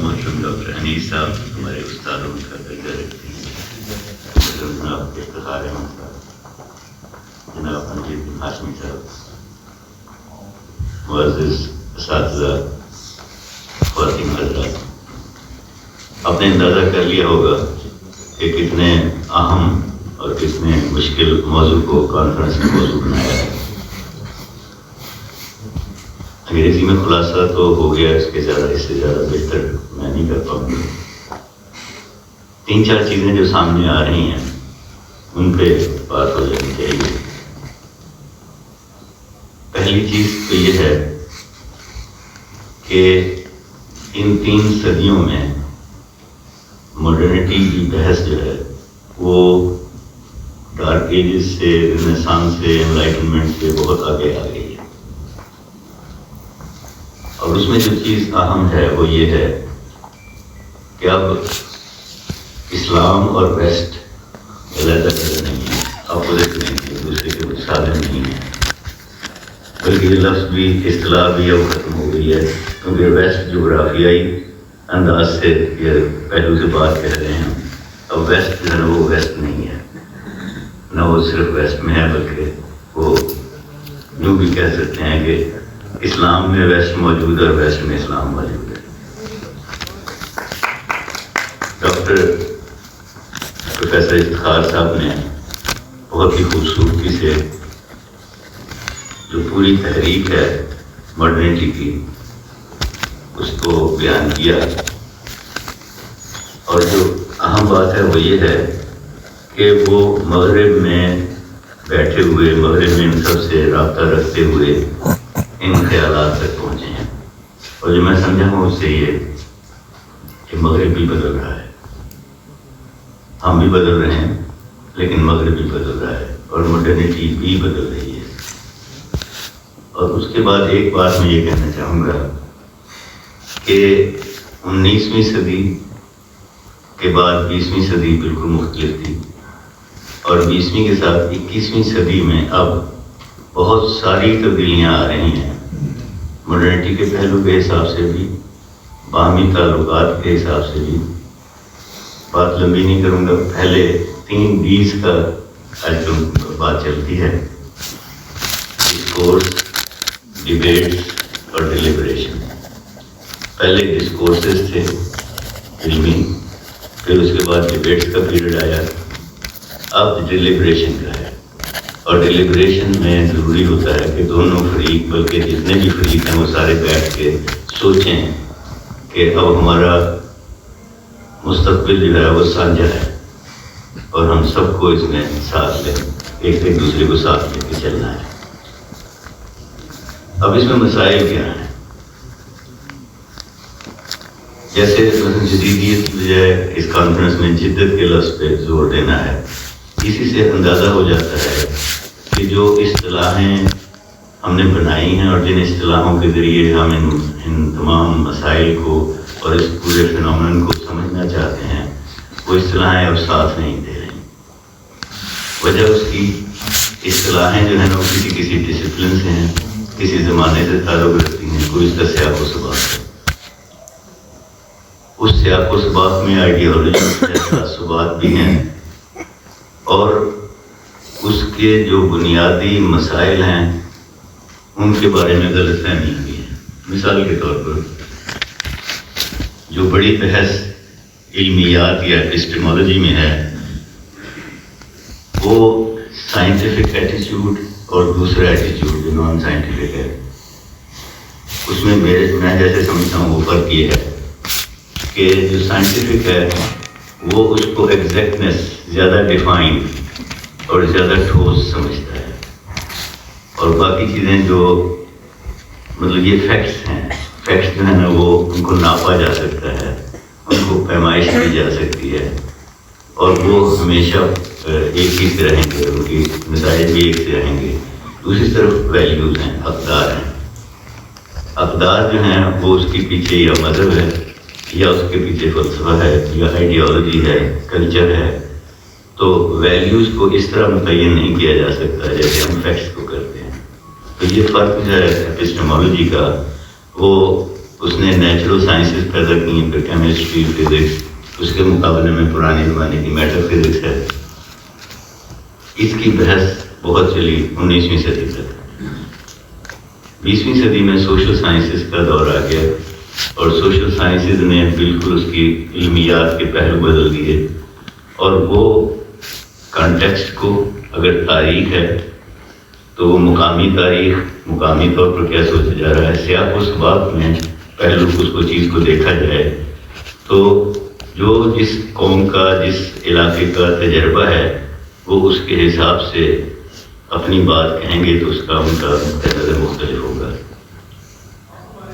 محترم ڈاکٹر انیس صاحب ہمارے استادوں کا درجہ رکھتے ہیں، جناب افتخار احمد صاحب، جناب مجید بن ہاشمی صاحب، معزز اساتذہ، خواتین حضرات، آپ نے اندازہ کر لیا ہوگا کہ کتنے اہم اور کتنے مشکل موضوع کو کانفرنس کا موضوع بنایا ہے۔ انگریزی میں خلاصہ تو ہو گیا، اس سے زیادہ بہتر میں نہیں کر پاؤں گا۔ 3-4 چیزیں جو سامنے آ رہی ہیں ان پہ بات ہو جانی چاہیے۔ پہلی چیز تو یہ ہے کہ ان 3 صدیوں میں ماڈرنٹی کی بحث جو ہے وہ ڈارک ایجز سے، رنیسانس سے، انلائٹنمنٹ سے بہت آگے آ گئی ہے، اور اس میں جو چیز اہم ہے وہ یہ ہے کہ اب اسلام اور ویسٹ علیحدہ نہیں ہے، اپوزٹ نہیں ہے، دوسرے کے متصادم نہیں ہے، بلکہ یہ لفظ بھی، اصطلاح بھی اب ختم ہو گئی ہے، کیونکہ ویسٹ جغرافیائی انداز سے یہ پہلو سے بات کہہ رہے ہیں۔ اب ویسٹ جو ہے نا وہ ویسٹ نہیں ہے، نہ وہ صرف ویسٹ میں ہے، بلکہ وہ یوں بھی کہہ سکتے ہیں کہ اسلام میں ویسٹ موجود ہے اور ویسٹ میں اسلام موجود ہے۔ ڈاکٹر پروفیسر افتخار صاحب نے بہت ہی خوبصورتی سے جو پوری تحریک ہے ماڈرنٹی کی اس کو بیان کیا، اور جو اہم بات ہے وہ یہ ہے کہ وہ مغرب میں بیٹھے ہوئے، مغرب میں ان سب سے رابطہ رکھتے ہوئے ان خیالات تک پہنچے ہیں، اور جو میں سمجھا ہوں اس سے یہ کہ مغرب بھی بدل رہا ہے، ہم بھی بدل رہے ہیں، لیکن مغرب بھی بدل رہا ہے اور ماڈرنٹی بھی بدل رہی ہے۔ اور اس کے بعد ایک بات میں یہ کہنا چاہوں گا کہ 19ویں صدی کے بعد 20ویں صدی بالکل مختلف تھی، اور 20ویں کے ساتھ 21ویں صدی میں اب بہت ساری تبدیلیاں آ رہی ہیں، ماڈرنٹی کے پہلو کے حساب سے بھی، باہمی تعلقات کے حساب سے بھی۔ بات لمبی نہیں کروں گا، پہلے 3 Ds کا آج جو بات چلتی ہے، ڈسکورس، ڈیبیٹس اور ڈیلیبریشن۔ پہلے ڈسکورسز تھے علمی، پھر اس کے بعد ڈیبیٹس کا پیریڈ آیا، اب ڈیلیبریشن کا ہے، اور ڈیلیبریشن میں ضروری ہوتا ہے کہ دونوں فریق، بلکہ جتنے بھی فریق ہیں وہ سارے بیٹھ کے سوچیں کہ اب ہمارا مستقبل جو ہے وہ سانجھا ہے، اور ہم سب کو اس میں ساتھ لیں، ایک دوسرے کو ساتھ لے کے چلنا ہے۔ اب اس میں مسائل کیا ہیں؟ جیسے جدیدیت کی بجائے اس کانفرنس میں جدت کے لفظ پہ زور دینا ہے، اسی سے اندازہ ہو جاتا ہے کہ جو اصطلاحیں ہم نے بنائی ہیں اور جن اصطلاحوں کے ذریعے ہم ان تمام مسائل کو اور اس پورے فینومین کو سمجھنا چاہتے ہیں، وہ اصطلاحیں اب ساتھ نہیں دے رہی۔ وجہ اس کی اصطلاحیں جو ہیں وہ کسی ڈسپلن سے ہیں، کسی زمانے سے تعلق رکھتی ہیں، کوئی اس کا سیاق و سباق ہے۔ اس سیاق و سباق میں آئیڈیالوجی تعصبات بھی ہیں، اور اس کے جو بنیادی مسائل ہیں ان کے بارے میں غلط فہمی بھی ہے۔ مثال کے طور پر جو بڑی بحث علمیات یا ایپسٹیمولوجی میں ہے وہ سائنٹیفک ایٹیچیوڈ اور دوسرا ایٹیچیوڈ جو نان سائنٹیفک ہے، اس میں میں جیسے سمجھتا ہوں وہ فرق یہ ہے کہ جو سائنٹیفک ہے وہ اس کو ایگزیکٹنس زیادہ ڈیفائن اور زیادہ ٹھوس سمجھتا ہے، اور باقی چیزیں جو مطلب یہ فیکٹس ہیں، فیکٹس جو ہے نا وہ ان کو ناپا جا سکتا ہے، ان کو پیمائش کی جا سکتی ہے، اور وہ ہمیشہ ایک ہی سے رہیں گے، ان کی نتائج بھی ایک سے رہیں گے۔ دوسری طرف ویلیوز ہیں، اقدار ہیں، اقدار جو ہیں وہ اس کے پیچھے یا مذہب ہے، یا اس کے پیچھے فلسفہ ہے، یا آئیڈیالوجی ہے، کلچر ہے۔ تو ویلیوز کو اس طرح متعین نہیں کیا جا سکتا جیسے ہم فیکٹس کو کرتے ہیں۔ تو یہ فرق جو ہے ایپسٹیمولوجی کا وہ اس نے نیچرل سائنسز پیدا کی ہیں، پھر کیمسٹری، فزکس، اس کے مقابلے میں پرانے زمانے کی میٹر فزکس ہے. اس کی بحث بہت چلی 19ویں صدی تک. 20ویں صدی میں سوشل سائنسز کا دور آ گیا اور سوشل سائنسز نے بالکل اس کی علمیات کے پہلو بدل دیے. اور وہ کانٹیکسٹ کو اگر تاریخ ہے تو وہ مقامی تاریخ، مقامی طور پر کیا سوچا جا رہا ہے، سیاق و سباق میں پہلو اس کو چیز کو دیکھا جائے تو جو جس قوم کا، جس علاقے کا تجربہ ہے وہ اس کے حساب سے اپنی بات کہیں گے تو اس کا ان کا نظر مختلف ہوگا.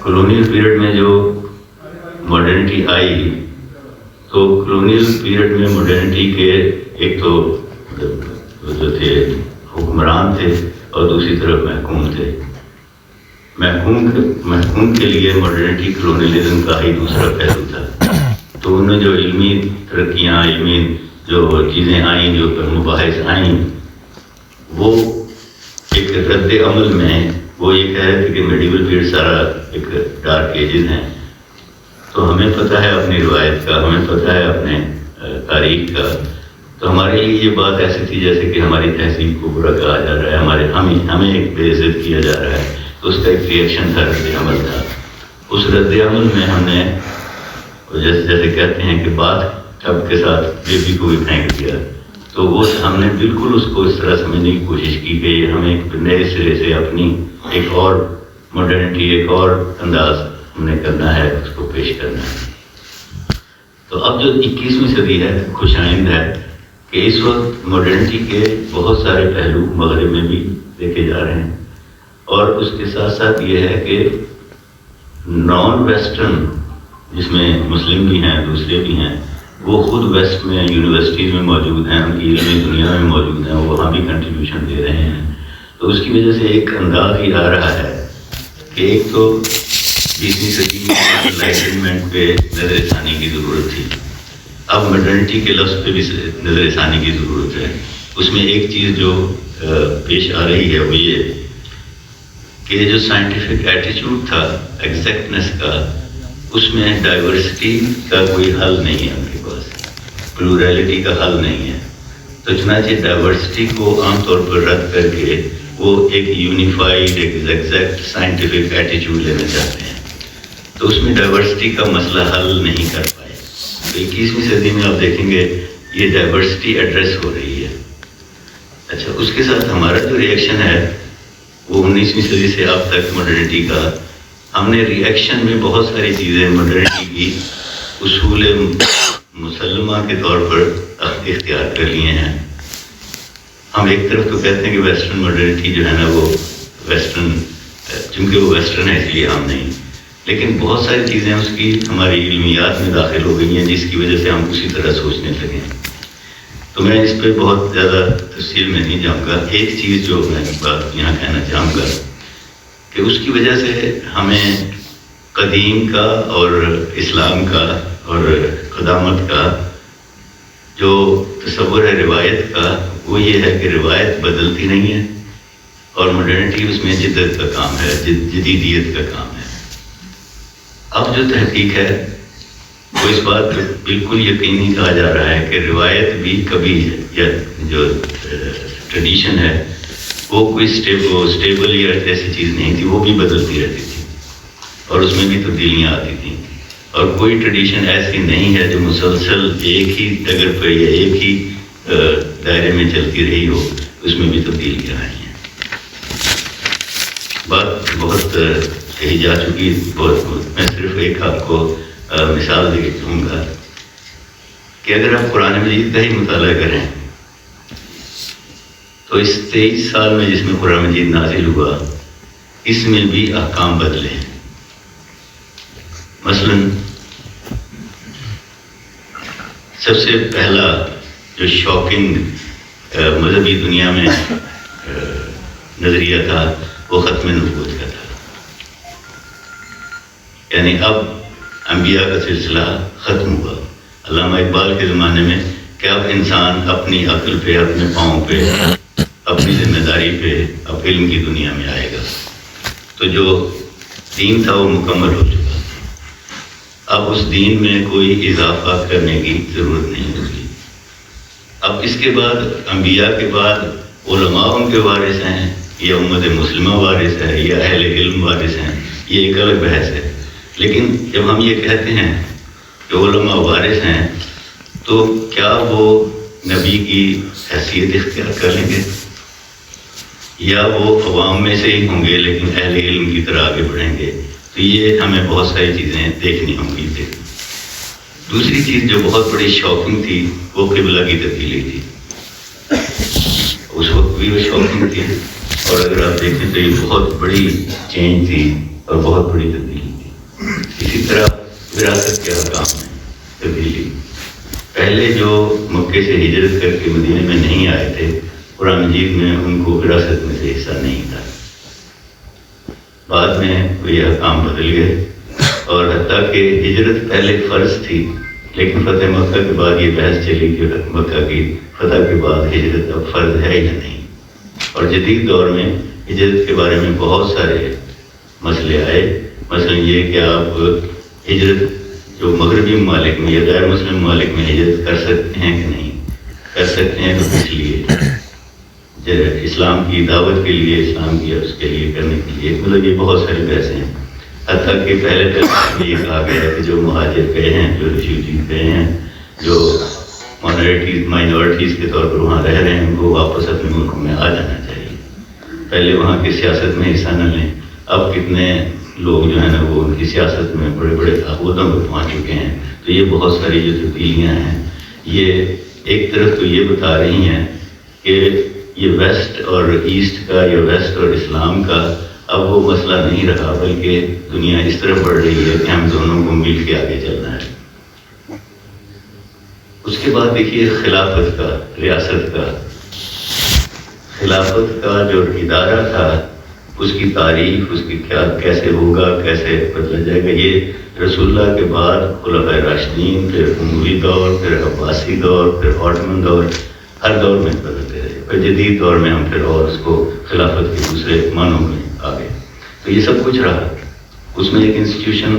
کلونیل پیریڈ میں جو ماڈرنٹی آئی تو کلونیل پیریڈ میں ماڈرنٹی کے ایک تو جو تھے حکمران تھے اور دوسری طرف محکوم تھے. محکوم کے لیے ماڈرنٹی کلونیلزم کا ہی دوسرا پہلو تھا. تو انہوں نے جو علمی ترقیاں، علمی جو چیزیں آئیں، جو مباحث آئیں، وہ ایک رد عمل میں وہ یہ کہہ رہے تھے کہ میڈیول پیریڈ سارا ایک ڈارک ایجز ہیں. تو ہمیں پتہ ہے اپنی روایت کا، ہمیں پتہ ہے اپنے تاریخ کا. تو ہمارے لیے یہ بات ایسی تھی جیسے کہ ہماری تہذیب کو برا کہا جا رہا ہے، ہمیں ایک بے عزت کیا جا رہا ہے. تو اس کا ایک ریئیکشن تھا، رد عمل تھا. اس رد عمل میں ہم نے جیسے کہتے ہیں کہ بات ٹب کے ساتھ بیبی کو بھی پھینک دیا. تو وہ ہم نے بالکل اس کو اس طرح سمجھنے کی کوشش کی کہ ہمیں ایک نئے سرے سے اپنی ایک اور ماڈرنٹی، ایک اور انداز ہم نے کرنا ہے، اس کو پیش کرنا ہے. تو اب جو 21ویں صدی ہے خوش آئند ہے کہ اس وقت ماڈرنٹی کے بہت سارے پہلو مغرب میں بھی دیکھے جا رہے ہیں. اور اس کے ساتھ ساتھ یہ ہے کہ نان ویسٹرن، جس میں مسلم بھی ہیں، دوسرے بھی ہیں، وہ خود ویسٹ میں یونیورسٹیز میں موجود ہیں، ان کی علمی دنیا میں موجود ہیں، وہ وہاں بھی کنٹریبیوشن دے رہے ہیں. تو اس کی وجہ سے ایک انداز ہی آ رہا ہے کہ ایک تو 20ویں صدی میں انلائٹنمنٹ پہ نظر ثانی کی ضرورت تھی. اب ماڈرنٹی کے لفظ پہ بھی نظر ثانی کی ضرورت ہے. اس میں ایک چیز جو پیش آ رہی ہے وہ یہ کہ جو سائنٹیفک ایٹیچیوڈ تھا ایگزیکٹنس کا، اس میں ڈائیورسٹی کا کوئی حل نہیں ہے، ان کے پاس پلورلٹی کا حل نہیں ہے. تو چنانچہ ڈائیورسٹی کو عام طور پر رد کر کے وہ ایک یونیفائڈ، ایک ایگزیکٹ سائنٹیفک ایٹیچیوڈ لینا چاہتے ہیں. تو اس میں ڈائیورسٹی کا مسئلہ حل نہیں کر پائے. تو 21ویں صدی میں آپ دیکھیں گے یہ ڈائیورسٹی ایڈریس ہو رہی ہے. اچھا، اس کے ساتھ ہمارا جو ریئیکشن ہے وہ 19ویں صدی سے اب تک ماڈرنٹی کا، ہم نے ریئیکشن میں بہت ساری چیزیں ماڈرنٹی کی اصول مسلمہ کے طور پر اختیار کر لیے ہیں. ہم ایک طرف تو کہتے ہیں کہ ویسٹرن ماڈرنٹی جو ہے نا وہ ویسٹرن، چونکہ وہ ویسٹرن ہے اس لیے ہم نہیں، لیکن بہت ساری چیزیں اس کی ہماری علمیات میں داخل ہو گئی ہیں جس کی وجہ سے ہم اسی طرح سوچنے لگے. تو میں اس پہ بہت زیادہ تفصیل میں نہیں جاؤں گا. ایک چیز جو میں بات یہاں کہنا چاہوں گا کہ اس کی وجہ سے ہمیں قدیم کا اور اسلام کا اور قدامت کا جو تصور ہے روایت کا، وہ یہ ہے کہ روایت بدلتی نہیں ہے اور ماڈرنٹی اس میں جدت کا کام ہے، جدیدیت کا کام ہے. اب جو تحقیق ہے وہ اس بات پہ بالکل یقینی کہا جا رہا ہے کہ روایت بھی کبھی، یا جو ٹریڈیشن ہے وہ کوئی اسٹیبل یا ایسی چیز نہیں تھی، وہ بھی بدلتی رہتی تھی اور اس میں بھی تبدیلیاں آتی تھیں. اور کوئی ٹریڈیشن ایسی نہیں ہے جو مسلسل ایک ہی ڈگر پہ یا ایک ہی دائرے میں چلتی رہی ہو، اس میں بھی تبدیلیاں آئی ہیں. بات بہت کہی جا چکی، میں صرف ایک آپ کو مثال دے دوں گا کہ اگر آپ قرآن مجید کا ہی مطالعہ کریں تو اس 23 سال میں جس میں قرآن مجید نازل ہوا، اس میں بھی احکام بدلے ہیں. مثلا سب سے پہلا جو شاکنگ مذہبی دنیا میں نظریہ تھا وہ ختم نبوت کا تھا. یعنی اب انبیاء کا سلسلہ ختم ہوا. علامہ اقبال کے زمانے میں کہ اب انسان اپنی عقل پہ، اپنے پاؤں پہ، اپنی ذمہ داری پہ اب علم کی دنیا میں آئے گا. تو جو دین تھا وہ مکمل ہو چکا. اب اس دین میں کوئی اضافہ کرنے کی ضرورت نہیں ہوگی. اب اس کے بعد انبیاء کے بعد علماء ان کے وارث ہیں یا امت مسلمہ وارث ہے یا اہل علم وارث ہیں، یہ ایک الگ بحث ہے. لیکن جب ہم یہ کہتے ہیں کہ علماء وارث ہیں تو کیا وہ نبی کی حیثیت اختیار کر لیں گے یا وہ عوام میں سے ہی ہوں گے لیکن اہل علم کی طرح آگے بڑھیں گے؟ تو یہ ہمیں بہت ساری چیزیں دیکھنی ہوں گی. دوسری چیز جو بہت بڑی شاکنگ تھی وہ قبلہ کی تبدیلی تھی. اس وقت بھی وہ شاکنگ تھی، اور اگر آپ دیکھیں تو یہ بہت بڑی چینج تھی اور بہت بڑی تبدیلی تھی. اسی طرح وراثت کے احکام میں تبدیلی. پہلے جو مکے سے ہجرت کر کے مدینے میں نہیں آئے تھے، قرآن مجید میں ان کو وراثت میں سے حصہ نہیں تھا. بعد میں یہ احکام بدل گئے، اور حتیٰ کہ ہجرت پہلے فرض تھی، لیکن فتح مکہ کے بعد یہ بحث چلی کہ مکہ کی فتح کے بعد ہجرت اب فرض ہے یا نہیں. اور جدید دور میں ہجرت کے بارے میں بہت سارے مسئلے آئے. مثلا یہ کہ آپ ہجرت جو مغربی ممالک میں یا غیر مسلم ممالک میں ہجرت کر سکتے ہیں کہ نہیں کر سکتے ہیں، تو اس لیے اسلام کی دعوت کے لیے، اسلام کی اس کے لیے کرنے کے لیے، مطلب یہ بہت ساری بحثیں ہیں. حتیٰ کہ پہلے تک یہ کہا گیا ہے کہ جو مہاجر گئے ہیں، جو ریفیوجی گئے ہیں، جو مائنورٹیز کے طور پر وہاں رہ رہے ہیں، ان کو واپس اپنے ملکوں میں آ جانا چاہیے. پہلے وہاں کی سیاست میں حصہ نہ لیں. اب کتنے لوگ جو ہیں نا وہ ان کی سیاست میں بڑے بڑے عہدوں پر پہنچ چکے ہیں. تو یہ بہت ساری جو تبدیلیاں ہیں یہ ایک طرف تو یہ بتا رہی ہیں کہ یہ ویسٹ اور ایسٹ کا یا ویسٹ اور اسلام کا اب وہ مسئلہ نہیں رہا، بلکہ دنیا اس طرح بڑھ رہی ہے کہ ہم دونوں کو مل کے آگے چلنا ہے. اس کے بعد دیکھیے خلافت کا، ریاست کا، خلافت کا جو ادارہ تھا اس کی تعریف، اس کی کیا کیسے ہوگا، کیسے بدلا جائے گا. یہ رسول اللہ کے بعد خلفائے راشدین، پھر اموی دور، پھر عباسی دور، پھر آٹمن دور، ہر دور میں بدلتے رہے. پھر جدید دور میں ہم پھر اور اس کو خلافت کے دوسرے معنوں میں آ گئے. تو یہ سب کچھ رہا. اس میں ایک انسٹیٹیوشن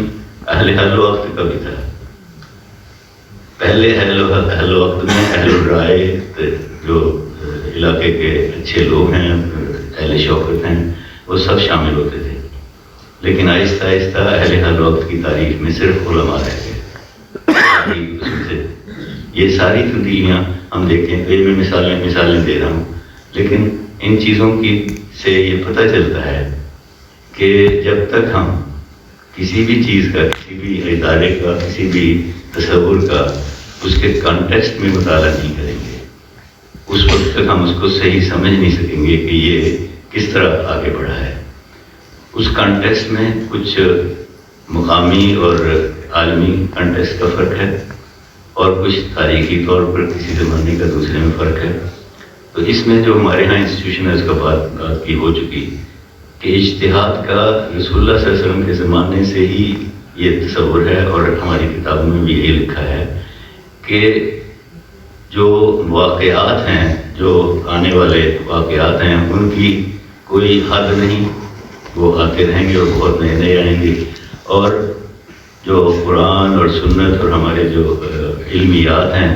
اہل حل وقت کا بھی تھا. پہلے اہل وقت میں اہل الرائے جو علاقے کے اچھے لوگ ہیں، اہل شوکت ہیں، وہ سب شامل ہوتے تھے. لیکن آہستہ آہستہ اہل حل وقت کی تاریخ میں صرف علماء رہ گئے. یہ ساری تبدیلیاں ہم دیکھتے ہیں. یہ میں مثالیں دے رہا ہوں، لیکن ان چیزوں کی سے یہ پتہ چلتا ہے کہ جب تک ہم کسی بھی چیز کا، کسی بھی ادارے کا، کسی بھی تصور کا اس کے کانٹیکسٹ میں مطالعہ نہیں کریں گے، اس وقت تک ہم اس کو صحیح سمجھ نہیں سکیں گے کہ یہ کس طرح آگے بڑھا ہے. اس کانٹیکسٹ میں کچھ مقامی اور عالمی کانٹیکسٹ کا فرق ہے، اور کچھ تاریخی طور پر کسی زمانے کا دوسرے میں فرق ہے. تو اس میں جو ہمارے ہاں انسٹیٹیوشن ہے اس کا بات کی ہو چکی کہ اجتہاد کا رسول اللہ صلی اللہ علیہ وسلم کے زمانے سے ہی یہ تصور ہے، اور ہماری کتابوں میں بھی یہی لکھا ہے کہ جو واقعات ہیں، جو آنے والے واقعات ہیں، ان کی کوئی حد نہیں. وہ آتے رہیں گے اور بہت نئے نئے آئیں گے. اور جو قرآن اور سنت اور ہمارے جو علمیات ہیں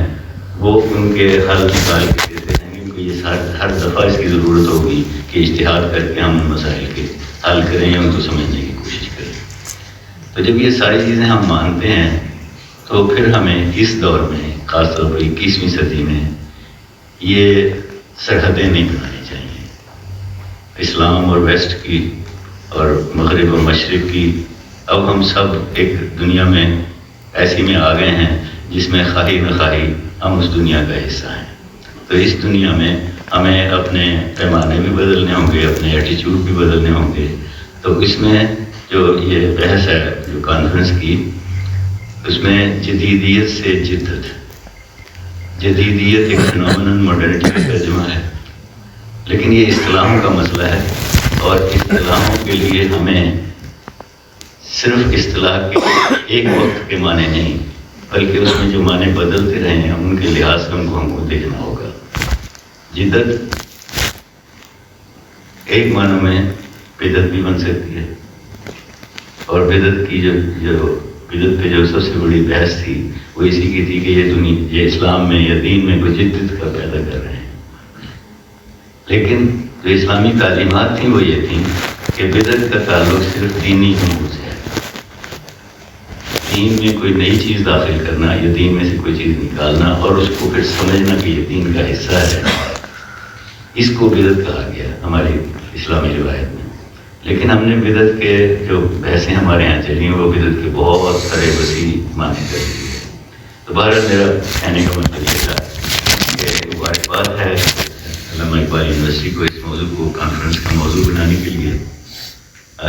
وہ ان کے حل نکال کے دیتے ہیں. کیونکہ یہ ہر دفعہ اس کی ضرورت ہوگی کہ اجتہاد کر کے ہم مسائل کے حل کریں یا ان کو سمجھنے کی کوشش کریں. تو جب یہ ساری چیزیں ہم مانتے ہیں تو پھر ہمیں اس دور میں، خاص طور پر 21ویں صدی میں، یہ سرحدیں نہیں بنانی چاہیے. اسلام اور ویسٹ کی اور مغرب و مشرق کی، اب ہم سب ایک دنیا میں ایسی میں آ گئے ہیں جس میں خواہی نہ خواہی ہم اس دنیا کا حصہ ہیں. تو اس دنیا میں ہمیں اپنے پیمانے بھی بدلنے ہوں گے، اپنے ایٹیچیوڈ بھی بدلنے ہوں گے. تو اس میں جو یہ بحث ہے جو کانفرنس کی، اس میں جدیدیت سے جدت، جدیدیت ایک فنومنن ماڈرنٹی کا ترجمہ ہے، لیکن یہ اصطلاحوں کا مسئلہ ہے. اور اصطلاحوں کے لیے ہمیں صرف اصطلاح کے ایک وقت کے معنی نہیں، بلکہ اس میں جو معنی بدلتے رہے ہیں ان کے لحاظ سے ہم کو دیکھنا ہوگا. جدت ایک معنی میں بدعت بھی بن سکتی ہے، اور بدعت کی جو بدعت پہ جو سب سے بڑی بحث تھی وہ اسی کی تھی کہ یہ اسلام میں یا دین میں کوئی جدت کا پیدا کر رہے ہیں. لیکن جو اسلامی تعلیمات تھیں وہ یہ تھیں کہ بدعت کا تعلق صرف دینی امور سے ہے. دین میں کوئی نئی چیز داخل کرنا یا دین میں سے کوئی چیز نکالنا اور اس کو پھر سمجھنا کہ یہ دین کا حصہ ہے، اس کو بدعت کہا گیا ہماری اسلامی روایت میں. لیکن ہم نے بدعت کے جو بحثیں ہمارے یہاں چلی ہیں وہ بدعت کے بہت سارے وسیع معنی کر دی ہے. تو بہرحال میرا کہنے کا مطلب یہ تھا کہ واحد بات ہے علامہ اقبال یونیورسٹی کو اس موضوع کو کانفرنس کا موضوع بنانے کے لیے،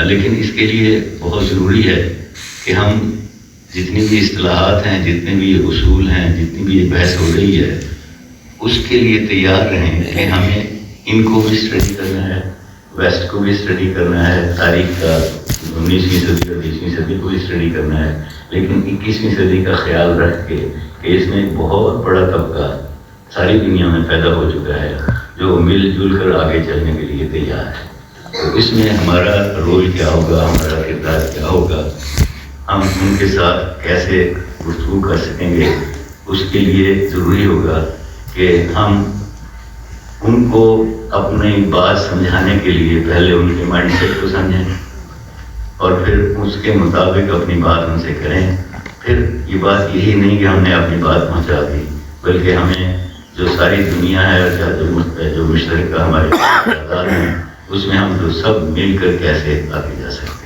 لیکن اس کے لیے بہت ضروری ہے کہ ہم جتنی بھی اصطلاحات ہیں، جتنے بھی یہ اصول ہیں، جتنی بھی یہ بحث ہو رہی ہے، اس کے لیے تیار رہیں کہ ہمیں ان کو بھی اسٹڈی کرنا ہے، ویسٹ کو بھی اسٹڈی کرنا ہے، تاریخ کا 19ویں صدی اور 20ویں صدی کو بھی اسٹڈی کرنا ہے، لیکن 21ویں صدی کا خیال رکھ کے کہ اس میں ایک بہت بڑا طبقہ ساری دنیا میں پیدا ہو چکا ہے جو مل جل کر آگے چلنے کے لیے تیار ہے. تو اس میں ہمارا رول کیا ہوگا، ہمارا کردار کیا ہوگا، ہم ان کے ساتھ کیسے گفتگو کر سکیں گے، اس کے لیے ضروری ہوگا کہ ہم ان کو اپنی بات سمجھانے کے لیے پہلے ان کے مائنڈ سیٹ کو سمجھیں اور پھر اس کے مطابق اپنی بات ان سے کریں. پھر یہ بات یہی نہیں کہ ہم نے اپنی بات پہنچا دی، بلکہ ہمیں جو ساری دنیا ہے جو مشترکہ ہمارے تعداد ہیں اس میں ہم جو سب مل کر کیسے آگے جا سکتے ہیں.